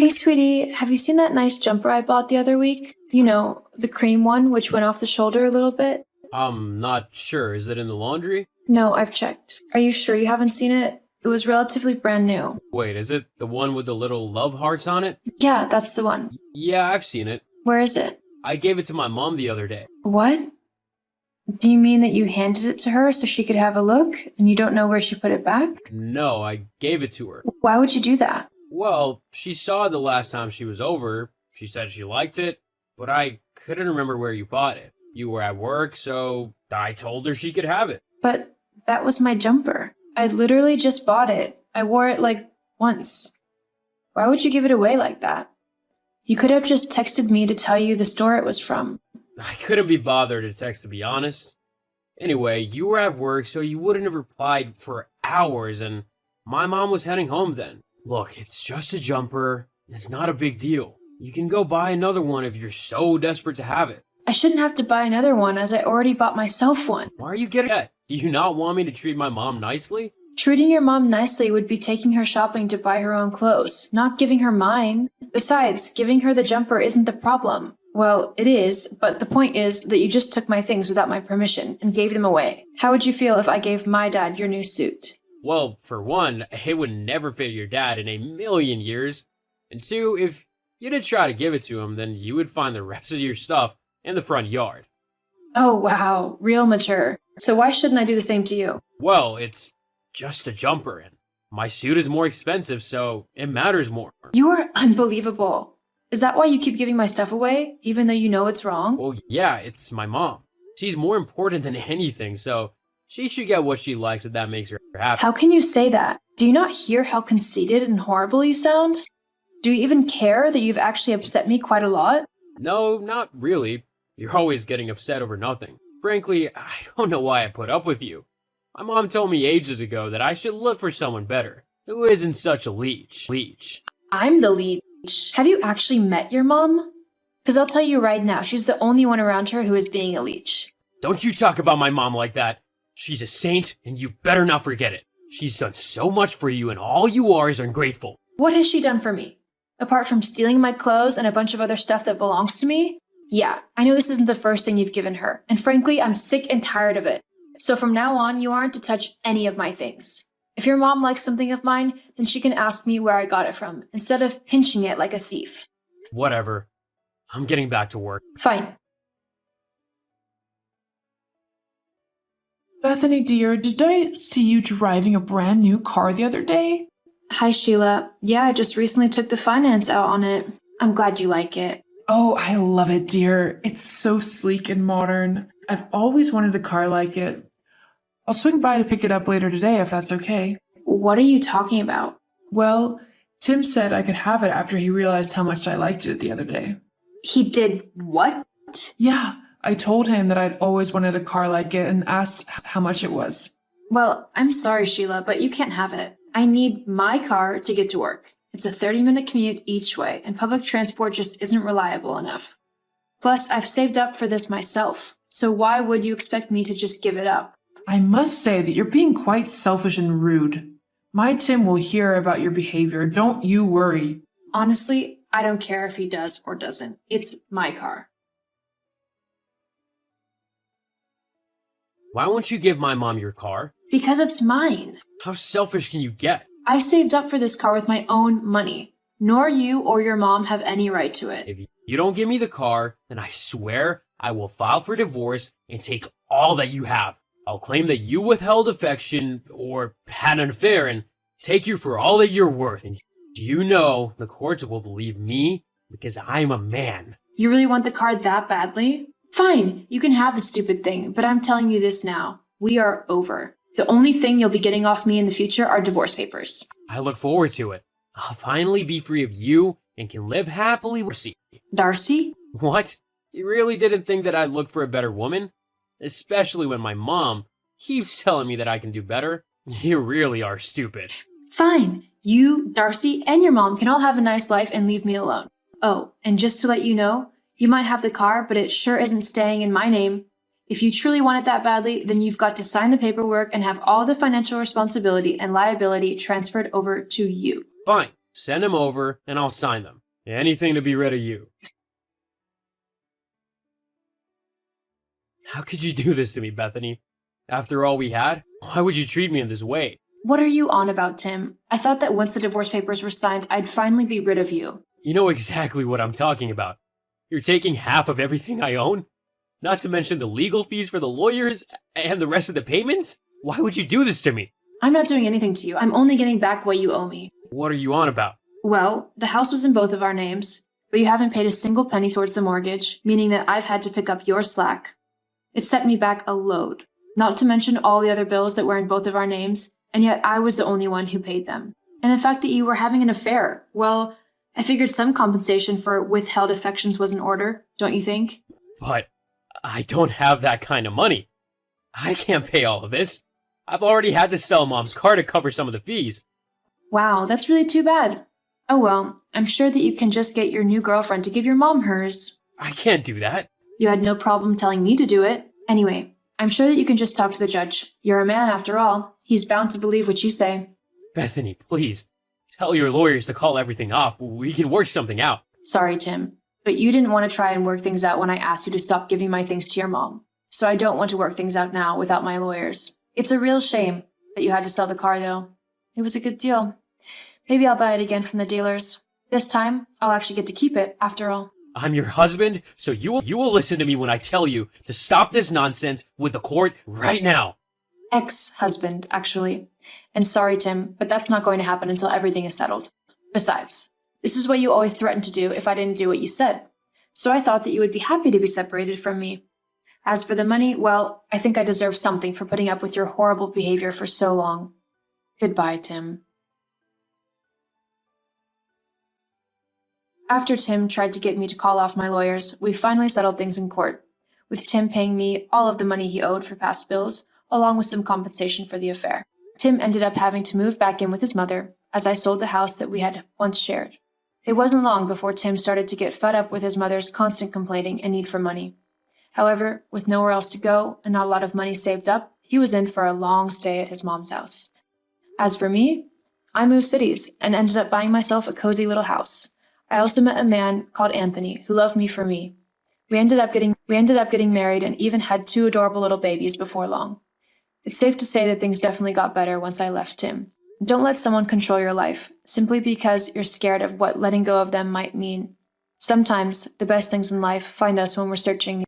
Hey, sweetie, have you seen that nice jumper I bought the other week? You know, the cream one, which went off the shoulder a little bit? I'm not sure. Is it in the laundry? No, I've checked. Are you sure you haven't seen it? It was relatively brand new. Wait, is it the one with the little love hearts on it? Yeah, that's the one. Yeah, I've seen it. Where is it? I gave it to my mom the other day. What? Do you mean that you handed it to her so she could have a look and you don't know where she put it back? No, I gave it to her. Why would you do that? Well, she saw it the last time she was over. She said she liked it, but I couldn't remember where you bought it. You were at work, so I told her she could have it. But that was my jumper. I literally just bought it. I wore it like once. Why would you give it away like that? You could have just texted me to tell you the store it was from. I couldn't be bothered to text, to be honest. Anyway, you were at work, so you wouldn't have replied for hours, and my mom was heading home then. Look, it's just a jumper. It's not a big deal. You can go buy another one if you're so desperate to have it. I shouldn't have to buy another one as I already bought myself one. Why are you getting that? Do you not want me to treat my mom nicely? Treating your mom nicely would be taking her shopping to buy her own clothes, not giving her mine. Besides, giving her the jumper isn't the problem. Well, it is, but the point is that you just took my things without my permission and gave them away. How would you feel if I gave my dad your new suit? Well, for one, it would never fit your dad in a million years. And two, if you did try to give it to him, then you would find the rest of your stuff in the front yard. Oh, wow, real mature. So why shouldn't I do the same to you? Well, it's just a jumper, and my suit is more expensive, so it matters more. You are unbelievable. Is that why you keep giving my stuff away, even though you know it's wrong? Well, yeah, it's my mom. She's more important than anything, so she should get what she likes if that makes her happy. How can you say that? Do you not hear how conceited and horrible you sound? Do you even care that you've actually upset me quite a lot? No, not really. You're always getting upset over nothing. Frankly, I don't know why I put up with you. My mom told me ages ago that I should look for someone better, who isn't such a leech. I'm the leech. Have you actually met your mom? Because I'll tell you right now, she's the only one around her who is being a leech. Don't you talk about my mom like that. She's a saint, and you better not forget it. She's done so much for you, and all you are is ungrateful. What has she done for me? Apart from stealing my clothes and a bunch of other stuff that belongs to me? Yeah, I know this isn't the first thing you've given her, and frankly, I'm sick and tired of it. So from now on, you aren't to touch any of my things. If your mom likes something of mine, then she can ask me where I got it from, instead of pinching it like a thief. Whatever. I'm getting back to work. Fine. Bethany, dear, did I see you driving a brand new car the other day? Hi, Sheila. Yeah, I just recently took the finance out on it. I'm glad you like it. Oh, I love it, dear. It's so sleek and modern. I've always wanted a car like it. I'll swing by to pick it up later today if that's okay. What are you talking about? Well, Tim said I could have it after he realized how much I liked it the other day. He did what? Yeah, I told him that I'd always wanted a car like it and asked how much it was. Well, I'm sorry, Sheila, but you can't have it. I need my car to get to work. It's a 30-minute commute each way, and public transport just isn't reliable enough. Plus, I've saved up for this myself, so why would you expect me to just give it up? I must say that you're being quite selfish and rude. My Tim will hear about your behavior. Don't you worry. Honestly, I don't care if he does or doesn't. It's my car. Why won't you give my mom your car? Because it's mine. How selfish can you get? I saved up for this car with my own money. Nor you or your mom have any right to it. If you don't give me the car, then I swear I will file for divorce and take all that you have. I'll claim that you withheld affection or had an affair and take you for all that you're worth. And do you know the courts will believe me because I'm a man? You really want the car that badly? Fine, you can have the stupid thing, but I'm telling you this now. We are over. The only thing you'll be getting off me in the future are divorce papers. I look forward to it. I'll finally be free of you and can live happily with Darcy. Darcy? What? You really didn't think that I'd look for a better woman? Especially when my mom keeps telling me that I can do better. You really are stupid. Fine. You, Darcy, and your mom can all have a nice life and leave me alone. Oh, and just to let you know, you might have the car, but it sure isn't staying in my name. If you truly want it that badly, then you've got to sign the paperwork and have all the financial responsibility and liability transferred over to you. Fine. Send them over, and I'll sign them. Anything to be rid of you. How could you do this to me, Bethany? After all we had, why would you treat me in this way? What are you on about, Tim? I thought that once the divorce papers were signed, I'd finally be rid of you. You know exactly what I'm talking about. You're taking half of everything I own? Not to mention the legal fees for the lawyers and the rest of the payments? Why would you do this to me? I'm not doing anything to you. I'm only getting back what you owe me. What are you on about? Well, the house was in both of our names, but you haven't paid a single penny towards the mortgage, meaning that I've had to pick up your slack. It set me back a load, not to mention all the other bills that were in both of our names, and yet I was the only one who paid them. And the fact that you were having an affair, well, I figured some compensation for withheld affections was in order, don't you think? But I don't have that kind of money. I can't pay all of this. I've already had to sell Mom's car to cover some of the fees. Wow, that's really too bad. Oh well, I'm sure that you can just get your new girlfriend to give your mom hers. I can't do that. You had no problem telling me to do it. Anyway, I'm sure that you can just talk to the judge. You're a man after all. He's bound to believe what you say. Bethany, please. Tell your lawyers to call everything off. We can work something out. Sorry, Tim, but you didn't want to try and work things out when I asked you to stop giving my things to your mom. So I don't want to work things out now without my lawyers. It's a real shame that you had to sell the car, though. It was a good deal. Maybe I'll buy it again from the dealers. This time, I'll actually get to keep it, after all. I'm your husband, so you will listen to me when I tell you to stop this nonsense with the court right now. Ex-husband, actually. And sorry, Tim, but that's not going to happen until everything is settled. Besides, this is what you always threatened to do if I didn't do what you said. So I thought that you would be happy to be separated from me. As for the money, well, I think I deserve something for putting up with your horrible behavior for so long. Goodbye, Tim. After Tim tried to get me to call off my lawyers, we finally settled things in court, with Tim paying me all of the money he owed for past bills, along with some compensation for the affair. Tim ended up having to move back in with his mother, as I sold the house that we had once shared. It wasn't long before Tim started to get fed up with his mother's constant complaining and need for money. However, with nowhere else to go and not a lot of money saved up, he was in for a long stay at his mom's house. As for me, I moved cities and ended up buying myself a cozy little house. I also met a man called Anthony who loved me for me. We ended up getting married and even had 2 adorable little babies before long. It's safe to say that things definitely got better once I left Tim. Don't let someone control your life simply because you're scared of what letting go of them might mean. Sometimes the best things in life find us when we're searching